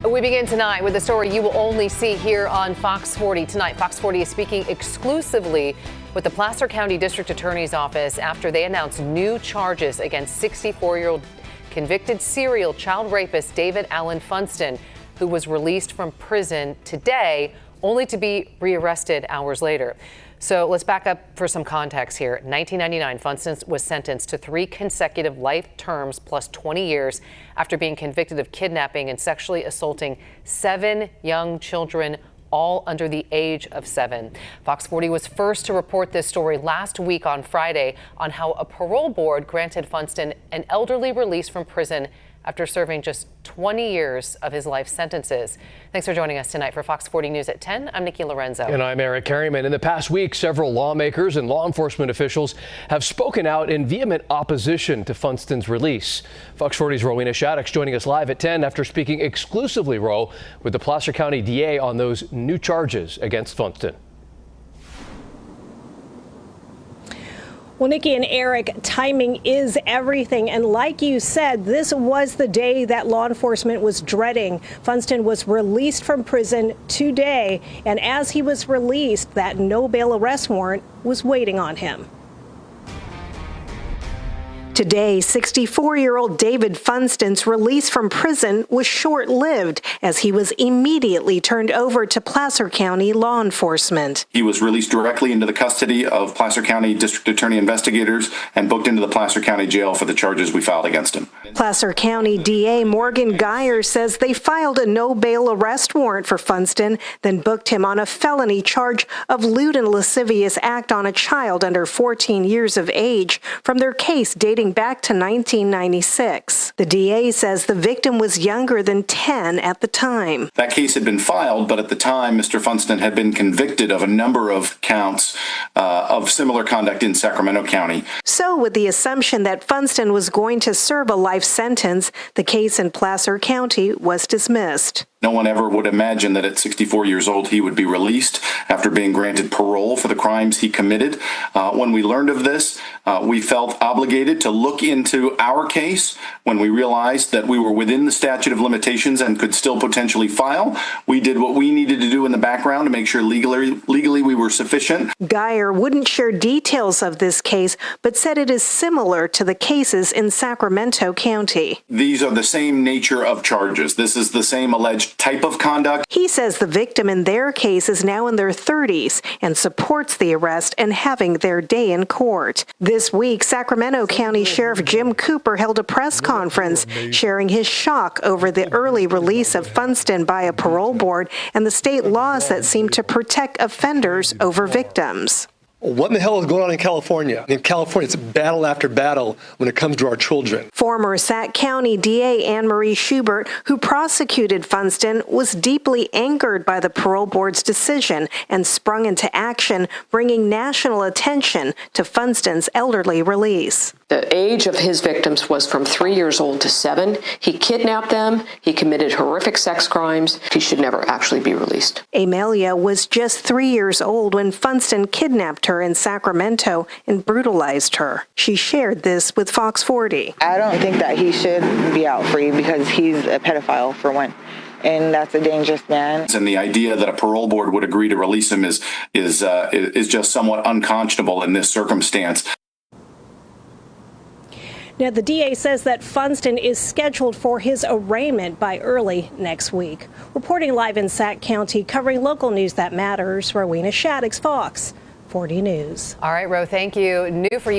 We begin tonight with a story you will only see here on Fox 40 tonight. Fox 40 is speaking exclusively with the Placer County District Attorney's Office after they announced new charges against 64-year-old convicted serial child rapist David Alan Funston, who was released from prison today, only to be rearrested hours later. So let's back up for some context here. In 1999, Funston was sentenced to 3 consecutive life terms plus 20 years after being convicted of kidnapping and sexually assaulting 7 young children, all under the age of 7. Fox 40 was first to report this story last week on Friday on how a parole board granted Funston an elderly release from prison after serving just 20 years of his life sentences. Thanks for joining us tonight for Fox 40 News at 10. I'm Nikki Lorenzo. And I'm Eric Carryman. In the past week, several lawmakers and law enforcement officials have spoken out in vehement opposition to Funston's release. Fox 40's Rowena Shaddix joining us live at 10 after speaking exclusively, with the Placer County DA on those new charges against Funston. Well, Nikki and Eric, timing is everything. And like you said, this was the day that law enforcement was dreading. Funston was released from prison today. And as he was released, that no bail arrest warrant was waiting on him. Today, 64-year-old David Funston's release from prison was short-lived as he was immediately turned over to Placer County law enforcement. He was released directly into the custody of Placer County District Attorney investigators and booked into the Placer County Jail for the charges we filed against him. Placer County DA Morgan Geyer says they filed a no-bail arrest warrant for Funston, then booked him on a felony charge of lewd and lascivious act on a child under 14 years of age from their case dating back to 1996. The DA says the victim was younger than 10 at the time. That case had been filed, but at the time, Mr. Funston had been convicted of a number of counts of similar conduct in Sacramento County. So with the assumption that Funston was going to serve a life sentence, the case in Placer County was dismissed. No one ever would imagine that at 64 years old he would be released after being granted parole for the crimes he committed. When we learned of this, we felt obligated to look into our case. When we realized that we were within the statute of limitations and could still potentially file, we did what we needed to do in the background to make sure legally we were sufficient. Geyer wouldn't share details of this case, but said it is similar to the cases in Sacramento County. These are the same nature of charges. This is the same alleged type of conduct. He says the victim in their case is now in their 30s and supports the arrest and having their day in court. This week, Sacramento County Sheriff Jim Cooper held a press conference sharing his shock over the early release of Funston by a parole board and the state laws that seem to protect offenders over victims. What in the hell is going on in California? In California, it's battle after battle when it comes to our children. Former Sac County DA Anne Marie Schubert, who prosecuted Funston, was deeply angered by the parole board's decision and sprung into action, bringing national attention to Funston's elderly release. The age of his victims was from 3 years old to 7. He kidnapped them. He committed horrific sex crimes. He should never actually be released. Amelia was just 3 years old when Funston kidnapped her in Sacramento and brutalized her. She shared this with Fox 40. I don't think that he should be out free because he's a pedophile, for one. And that's a dangerous man. And the idea that a parole board would agree to release him is just somewhat unconscionable in this circumstance. Now, the DA says that Funston is scheduled for his arraignment by early next week. Reporting live in Sac County, covering local news that matters, Rowena Shaddix, Fox 40 News. All right, Ro, thank you. New for you.